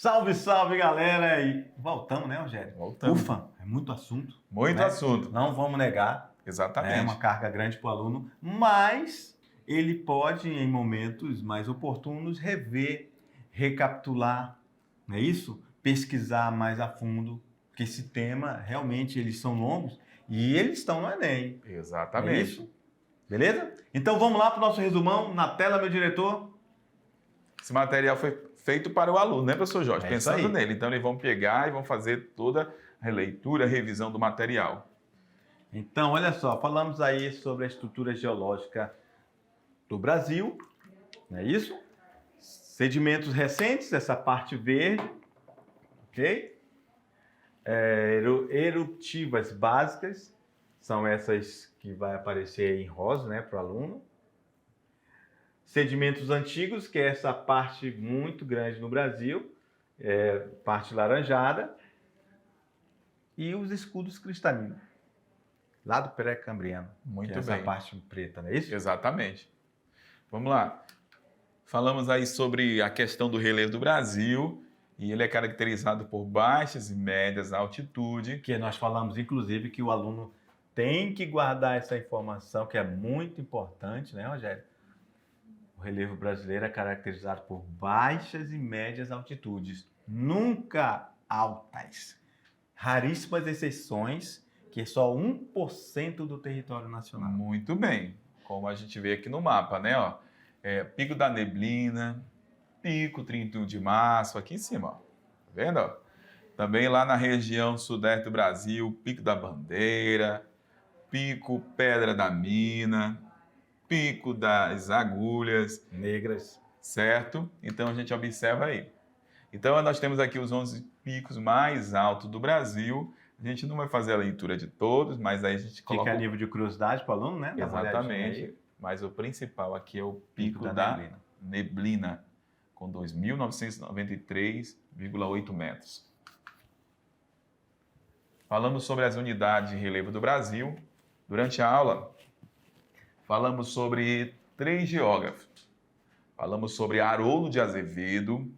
Salve, salve, galera! E voltamos, né, Rogério? Voltamos. Ufa, é muito assunto. Muito né? assunto. Não vamos negar. Exatamente. É uma carga grande para o aluno, mas ele pode, em momentos mais oportunos, rever, recapitular, não é isso? Pesquisar mais a fundo, porque esse tema, realmente, eles são longos e eles estão no Enem. Exatamente. É isso? Beleza? Então vamos lá para o nosso resumão. Na tela, meu diretor. Esse material foi feito para o aluno, né, professor Jorge? É isso Pensando aí. nele. Então, eles vão pegar e vão fazer toda a releitura, a revisão do material. Então, olha só, falamos aí sobre a estrutura geológica do Brasil, não é isso? Sedimentos recentes, essa parte verde, ok? Eruptivas básicas, são essas que vai aparecer em rosa, né, para o aluno. Sedimentos antigos, que é essa parte muito grande no Brasil, parte laranjada. E os escudos cristalinos, lá do pré-cambriano. Muito que é bem. essa parte preta, não é isso? Exatamente. Vamos lá. Falamos aí sobre a questão do relevo do Brasil, e ele é caracterizado por baixas e médias altitude. Que nós falamos, inclusive, que o aluno tem que guardar essa informação, que é muito importante, né, Rogério? O relevo brasileiro é caracterizado por baixas e médias altitudes, nunca altas. Raríssimas exceções, que é só 1% do território nacional. Muito bem. Como a gente vê aqui no mapa, né? Ó, Pico da Neblina, Pico 31 de Março, aqui em cima, ó. Tá vendo? Ó? Também lá na região sudeste do Brasil, Pico da Bandeira, Pico Pedra da Mina, Pico das Agulhas, Negras. certo? Então a gente observa aí. Então nós temos aqui os 11 picos mais altos do Brasil. A gente não vai fazer a leitura de todos, mas aí a gente coloca... Fica a nível de curiosidade para o aluno, né? Dá uma olhadinha Exatamente. aí. Mas o principal aqui é o Pico da da Neblina. Neblina, com 2.993,8 metros. Falamos sobre as unidades de relevo do Brasil. Durante a aula, falamos sobre 3 geógrafos. Falamos sobre Haroldo de Azevedo,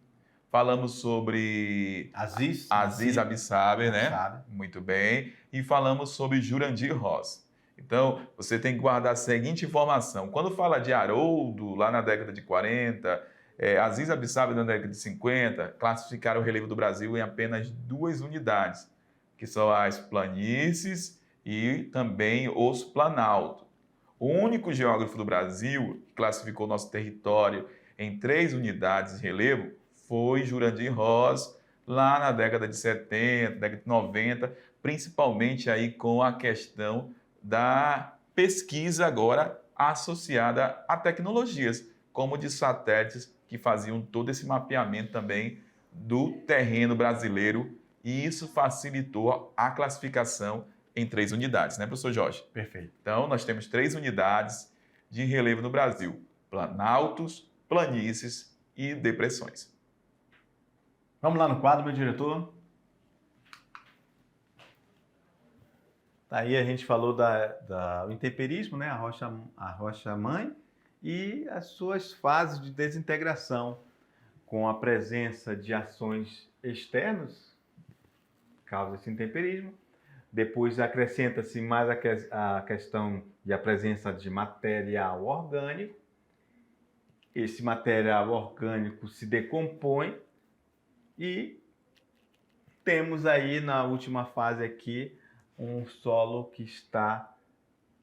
falamos sobre Aziz Abissaber, né? Abissaber. Muito bem. E falamos sobre Jurandir Ross. Então, você tem que guardar a seguinte informação. Quando fala de Haroldo, lá na década de 40, Aziz Abissaber na década de 50, classificaram o relevo do Brasil em apenas 2 unidades, que são as planícies e também os planaltos. O único geógrafo do Brasil que classificou nosso território em 3 unidades de relevo foi Jurandir Ross, lá na década de 70, década de 90, principalmente aí com a questão da pesquisa agora associada a tecnologias, como de satélites que faziam todo esse mapeamento também do terreno brasileiro, e isso facilitou a classificação em 3 unidades, né, professor Jorge? Perfeito. Então, nós temos 3 unidades de relevo no Brasil: planaltos, planícies e depressões. Vamos lá no quadro, meu diretor. Aí a gente falou do intemperismo, né? A rocha mãe e as suas fases de desintegração, com a presença de ações externas, causa esse intemperismo. Depois acrescenta-se mais a questão de a presença de material orgânico. Esse material orgânico se decompõe e temos aí na última fase aqui um solo que está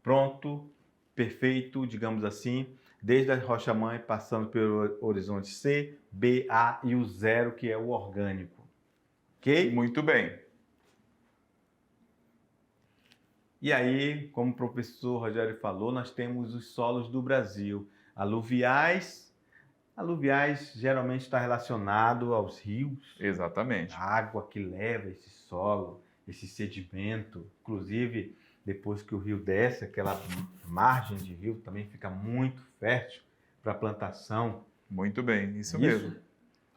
pronto, perfeito, digamos assim, desde a rocha-mãe, passando pelo horizonte C, B, A e o zero, que é o orgânico. Ok? Muito bem. E aí, como o professor Rogério falou, nós temos os solos do Brasil. Aluviais geralmente está relacionado aos rios. Exatamente. A água que leva esse solo, esse sedimento. Inclusive, depois que o rio desce, aquela margem de rio também fica muito fértil para a plantação. Muito bem, isso mesmo.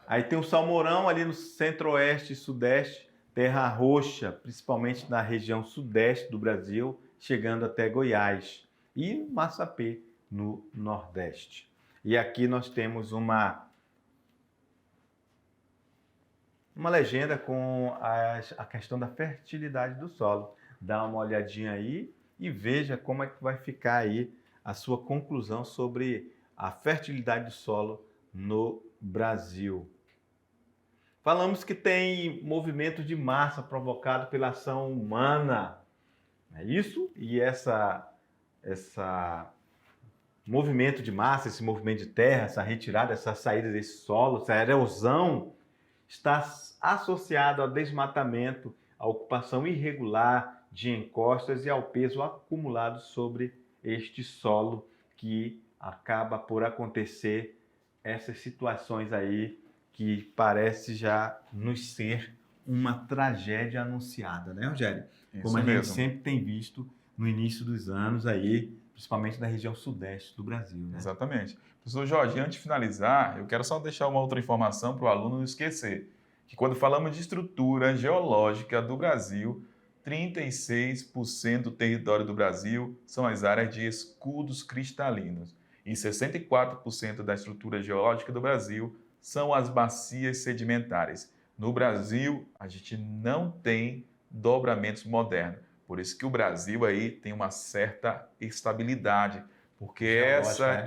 Aí tem o salmourão ali no centro-oeste e sudeste, terra roxa, principalmente na região sudeste do Brasil, chegando até Goiás. E Massapê, no nordeste. E aqui nós temos uma uma legenda com a questão da fertilidade do solo. Dá uma olhadinha aí e veja como é que vai ficar aí a sua conclusão sobre a fertilidade do solo no Brasil. Falamos que tem movimento de massa provocado pela ação humana, é isso? E essa movimento de massa, esse movimento de terra, essa retirada, essa saída desse solo, essa erosão, está associado ao desmatamento, à ocupação irregular de encostas e ao peso acumulado sobre este solo, que acaba por acontecer essas situações aí que parece já nos ser uma tragédia anunciada, né, Rogério? Como a gente sempre tem visto no início dos anos aí, principalmente na região sudeste do Brasil, né? Exatamente. Professor Jorge, antes de finalizar, eu quero só deixar uma outra informação para o aluno não esquecer, que quando falamos de estrutura geológica do Brasil, 36% do território do Brasil são as áreas de escudos cristalinos e 64% da estrutura geológica do Brasil são as bacias sedimentares. No Brasil, a gente não tem dobramentos modernos. Por isso que o Brasil aí tem uma certa estabilidade, porque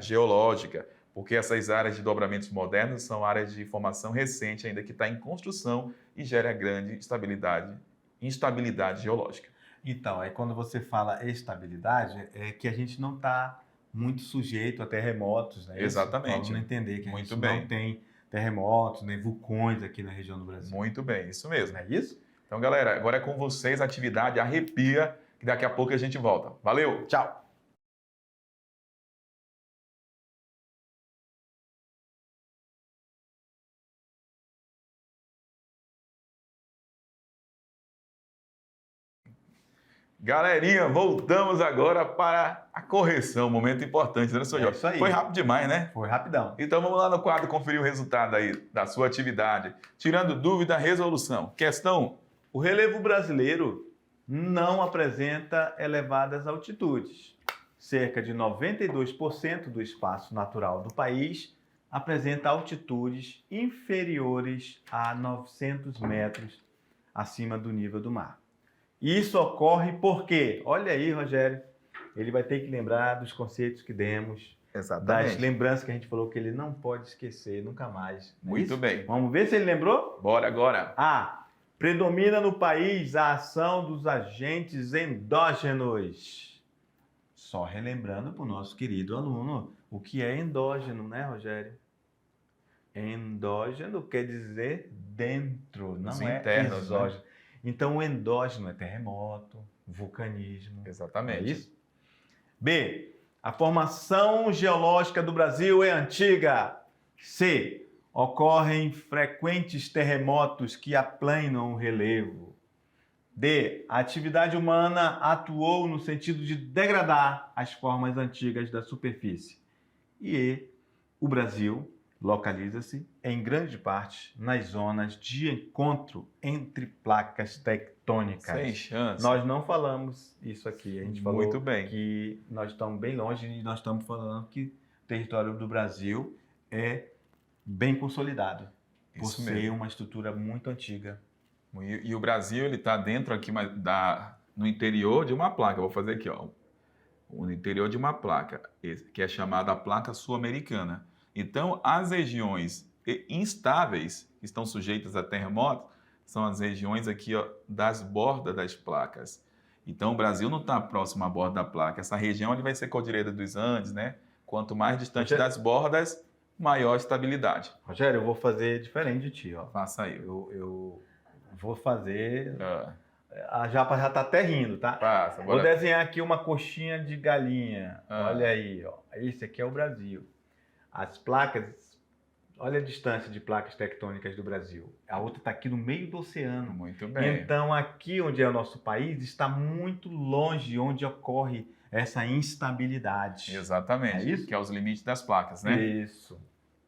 geológica, porque essas áreas de dobramentos modernos são áreas de formação recente, ainda que está em construção e gera grande instabilidade geológica. Então, aí quando você fala estabilidade, é que a gente não está muito sujeito a terremotos, né? Exatamente. Para não entender que a muito gente bem. não tem terremotos, nem vulcões aqui na região do Brasil. Muito bem, isso mesmo. É isso? Então, galera, agora é com vocês a atividade Arrepia, que daqui a pouco a gente volta. Valeu! Tchau! Galerinha, voltamos agora para a correção, um momento importante, né, senhor Jorge? Isso aí. Foi rápido demais, né? Foi rapidão. Então vamos lá no quadro conferir o resultado aí da sua atividade. Tirando dúvida, resolução. Questão: o relevo brasileiro não apresenta elevadas altitudes. Cerca de 92% do espaço natural do país apresenta altitudes inferiores a 900 metros acima do nível do mar. Isso ocorre porque, olha aí, Rogério, ele vai ter que lembrar dos conceitos que demos, das lembranças que a gente falou que ele não pode esquecer nunca mais. Muito bem. Vamos ver se ele lembrou? Bora agora. A. Predomina no país a ação dos agentes endógenos. Só relembrando para o nosso querido aluno o que é endógeno, né, Rogério? Endógeno quer dizer dentro, não é exógeno. Né? Então, o endógeno é terremoto, vulcanismo. Exatamente. É isso? B. A formação geológica do Brasil é antiga. C. Ocorrem frequentes terremotos que aplanam o relevo. D. A atividade humana atuou no sentido de degradar as formas antigas da superfície. E E. O Brasil localiza-se, em grande parte, nas zonas de encontro entre placas tectônicas. Sem chance. Nós não falamos isso aqui. A gente falou muito bem. que nós estamos bem longe e nós estamos falando que o território do Brasil é bem consolidado, por ser uma estrutura muito antiga. E o Brasil ele está dentro aqui no interior de uma placa. Eu vou fazer aqui, ó, no interior de uma placa, que é chamada a placa sul-americana. Então, as regiões instáveis que estão sujeitas a terremotos são as regiões aqui, ó, das bordas das placas. Então, o Brasil não está próximo à borda da placa. Essa região ali vai ser Cordilheira dos Andes, né? Quanto mais distante das bordas, maior estabilidade. Rogério, eu vou fazer diferente de ti, ó. Faça aí. Eu vou fazer... A Japa já está até rindo, tá? Passa, vou desenhar aqui uma coxinha de galinha. Olha aí, ó. Esse aqui é o Brasil. As placas, olha a distância de placas tectônicas do Brasil. A outra está aqui no meio do oceano. Muito bem. Então, aqui onde é o nosso país, está muito longe onde ocorre essa instabilidade. Exatamente. É isso? Que é os limites das placas, né? Isso.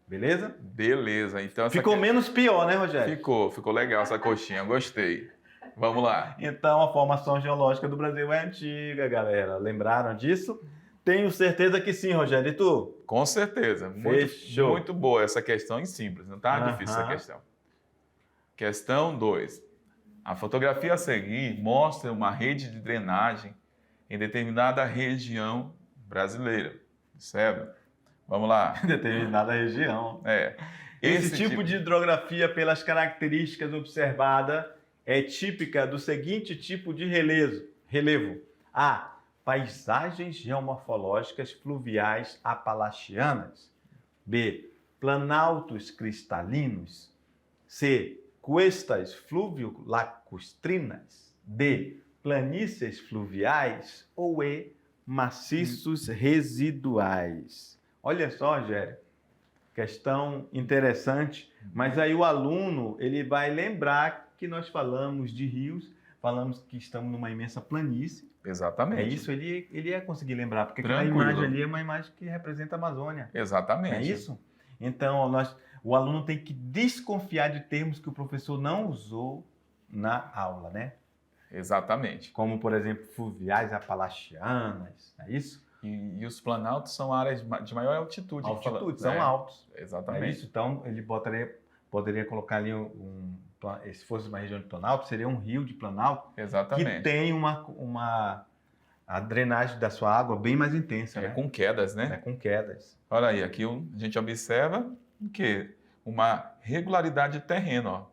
Beleza? Beleza. Então, ficou menos pior, né, Rogério? Ficou legal essa coxinha, gostei. Vamos lá. Então, a formação geológica do Brasil é antiga, galera. Lembraram disso? Tenho certeza que sim, Rogério. E tu? Com certeza. Fechou. Muito boa essa questão em simples. Não tá difícil essa questão. Questão 2. A fotografia a seguir mostra uma rede de drenagem em determinada região brasileira. Certo? Vamos lá. Determinada região. Esse tipo de hidrografia, pelas características observadas, é típica do seguinte tipo de relevo. A. Paisagens geomorfológicas fluviais apalachianas. B. Planaltos cristalinos. C. Cuestas fluvio-lacustrinas. D. Planícies fluviais. Ou E. Maciços residuais. Olha só, Rogério, questão interessante, mas aí o aluno ele vai lembrar que nós falamos de rios, falamos que estamos numa imensa planície. Exatamente. É isso, ele ia conseguir lembrar, porque aquela Tranquilo. imagem ali é uma imagem que representa a Amazônia. Exatamente. É isso? Então, o aluno tem que desconfiar de termos que o professor não usou na aula, né? Exatamente. Como, por exemplo, fluviais apalachianas, é isso? E os planaltos são áreas de maior altitude. São altos. Exatamente. É isso? Então, ele poderia colocar ali se fosse uma região de planalto, seria um rio de planalto Exatamente. que tem a drenagem da sua água bem mais intensa, né? Com quedas, né? Com quedas. Olha aí, aqui a gente observa o quê? Uma regularidade de terreno, ó.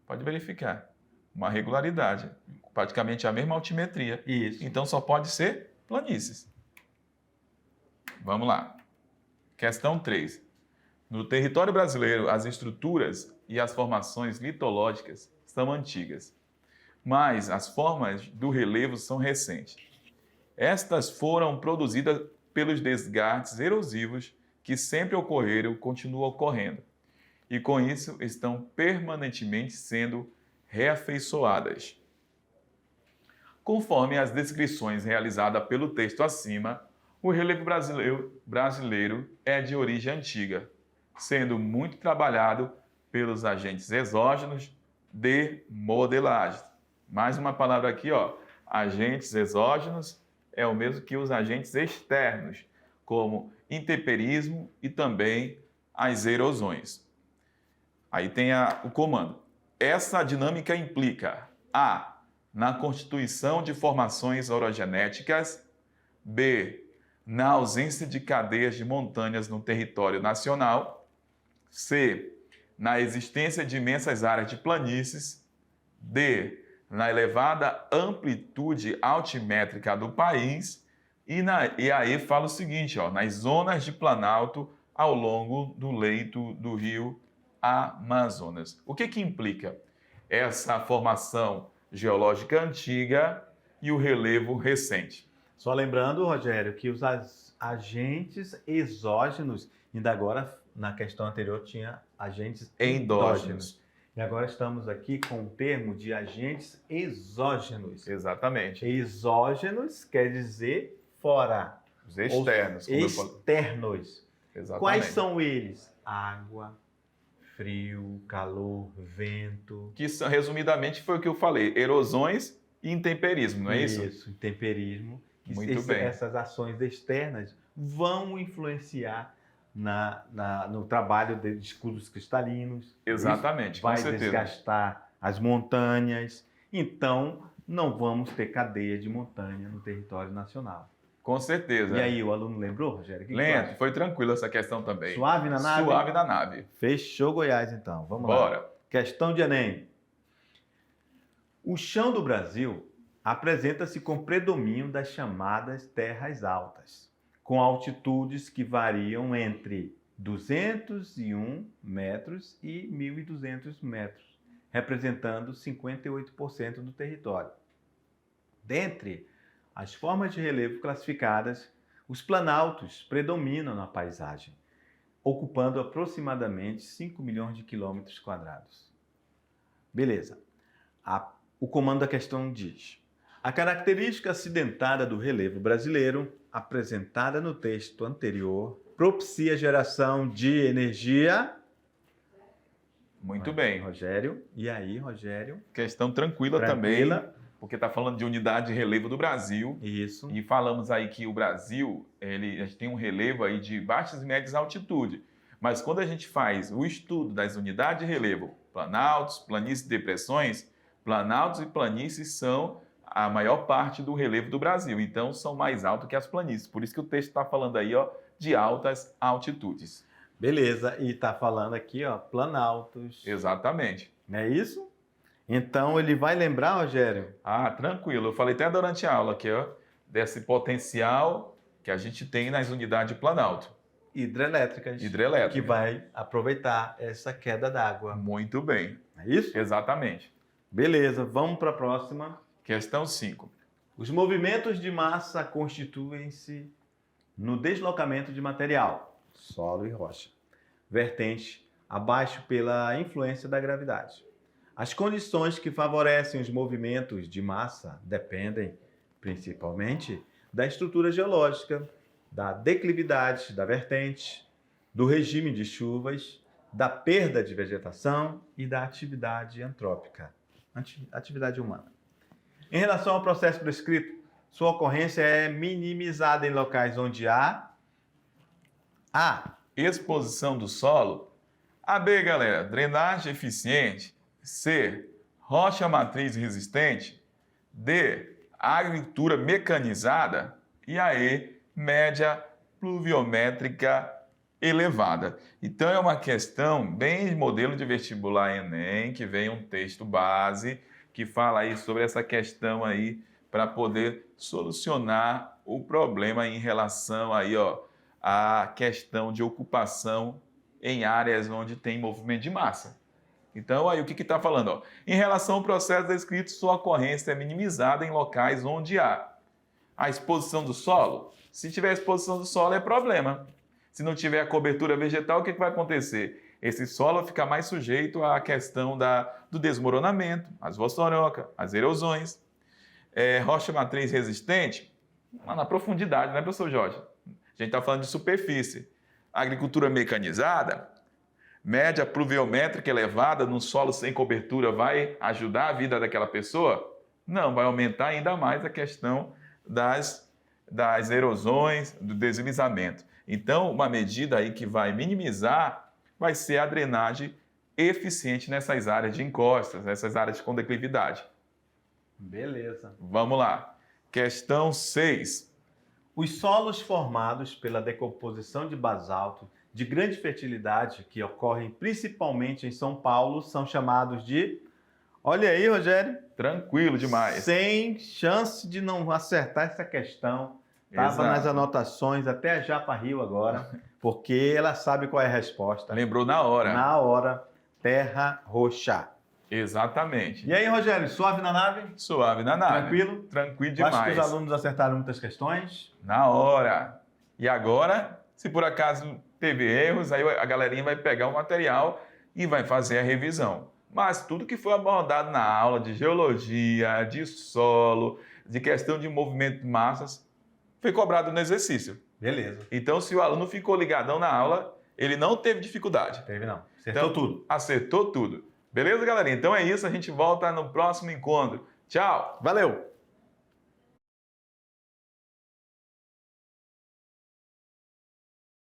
Pode verificar. Uma regularidade. Praticamente a mesma altimetria. Isso. Então só pode ser planícies. Vamos lá. Questão 3. No território brasileiro, as estruturas e as formações litológicas são antigas, mas as formas do relevo são recentes. Estas foram produzidas pelos desgastes erosivos que sempre ocorreram e continuam ocorrendo, e com isso estão permanentemente sendo reafeiçoadas. Conforme as descrições realizadas pelo texto acima, o relevo brasileiro é de origem antiga, sendo muito trabalhado pelos agentes exógenos de modelagem. Mais uma palavra aqui, ó. Agentes exógenos é o mesmo que os agentes externos, como intemperismo e também as erosões. Aí tem o comando. Essa dinâmica implica A. Na constituição de formações orogenéticas. B. Na ausência de cadeias de montanhas no território nacional. C. Na existência de imensas áreas de planícies. D. Na elevada amplitude altimétrica do país. E aí fala o seguinte, ó, nas zonas de planalto ao longo do leito do rio Amazonas. O que implica essa formação geológica antiga e o relevo recente? Só lembrando, Rogério, que os agentes exógenos, ainda agora na questão anterior tinha agentes endógenos. E agora estamos aqui com o termo de agentes exógenos. Exatamente. Exógenos quer dizer fora. Os externos. Externos. Exatamente. Quais são eles? Água, frio, calor, vento. Que resumidamente foi o que eu falei, erosões e intemperismo, não é isso? Isso, intemperismo. Muito bem. Essas ações externas vão influenciar no trabalho de escudos cristalinos. Exatamente, vai com certeza. Desgastar as montanhas. Então, não vamos ter cadeia de montanha no território nacional. Com certeza. E aí, o aluno lembrou, Rogério? Lento, foi tranquilo essa questão também. Suave na nave? Suave na nave. Fechou Goiás, então. Vamos lá. Bora. Questão de Enem. O chão do Brasil apresenta-se com predomínio das chamadas terras altas, com altitudes que variam entre 201 metros e 1.200 metros, representando 58% do território. Dentre as formas de relevo classificadas, os planaltos predominam na paisagem, ocupando aproximadamente 5 milhões de quilômetros quadrados. Beleza. O comando da questão diz: a característica acidentada do relevo brasileiro, apresentada no texto anterior, propicia a geração de energia. Muito bem. Rogério. E aí, Rogério? Questão tranquila também, porque está falando de unidade de relevo do Brasil. Isso. E falamos aí que o Brasil, a gente tem um relevo aí de baixas e médias altitudes. Mas quando a gente faz o estudo das unidades de relevo, planaltos, planícies e depressões, planaltos e planícies são a maior parte do relevo do Brasil, então são mais altos que as planícies. Por isso que o texto está falando aí, ó, de altas altitudes. Beleza, e está falando aqui, ó, planaltos. Exatamente. Não é isso? Então ele vai lembrar, Rogério? Ah, tranquilo. Eu falei até durante a aula aqui, ó, desse potencial que a gente tem nas unidades de planalto. Hidrelétricas. Hidrelétrica. Que vai aproveitar essa queda d'água. Muito bem. É isso? Exatamente. Beleza, vamos para a próxima. Questão 5. Os movimentos de massa constituem-se no deslocamento de material, solo e rocha, vertente abaixo pela influência da gravidade. As condições que favorecem os movimentos de massa dependem, principalmente, da estrutura geológica, da declividade da vertente, do regime de chuvas, da perda de vegetação e da atividade antrópica, atividade humana. Em relação ao processo prescrito, sua ocorrência é minimizada em locais onde há A. Exposição do solo. A B, galera, drenagem eficiente. C. Rocha matriz resistente. D. Agricultura mecanizada. E a E. Média pluviométrica elevada. Então é uma questão bem de modelo de vestibular Enem, que vem um texto base que fala aí sobre essa questão aí para poder solucionar o problema em relação aí, ó, à questão de ocupação em áreas onde tem movimento de massa. Então, aí o que está falando? Ó? Em relação ao processo descrito, sua ocorrência é minimizada em locais onde há a exposição do solo. Se tiver exposição do solo, é problema. Se não tiver a cobertura vegetal, o que vai acontecer? Esse solo fica mais sujeito à questão do desmoronamento, as vossoroncas, as erosões. Rocha matriz resistente, na profundidade, né, professor Jorge? A gente está falando de superfície. Agricultura mecanizada, média pluviométrica elevada num solo sem cobertura vai ajudar a vida daquela pessoa? Não, vai aumentar ainda mais a questão das erosões, do deslizamento. Então, uma medida aí que vai minimizar vai ser a drenagem eficiente nessas áreas de encostas, nessas áreas com declividade. Beleza. Vamos lá. Questão 6. Os solos formados pela decomposição de basalto de grande fertilidade, que ocorrem principalmente em São Paulo, são chamados de... Olha aí, Rogério. Tranquilo demais. Sem chance de não acertar essa questão. Estava nas anotações, até a Japa riu agora, porque ela sabe qual é a resposta. Lembrou na hora. Na hora, terra roxa. Exatamente. E aí, Rogério, suave na nave? Suave na nave. Tranquilo? Tranquilo demais. Acho que os alunos acertaram muitas questões. Na hora. E agora, se por acaso teve erros, aí a galerinha vai pegar o material e vai fazer a revisão. Mas tudo que foi abordado na aula de geologia, de solo, de questão de movimento de massas, foi cobrado no exercício. Beleza. Então, se o aluno ficou ligadão na aula, ele não teve dificuldade. Teve não. Acertou tudo. Acertou tudo. Beleza, galerinha? Então é isso. A gente volta no próximo encontro. Tchau. Valeu.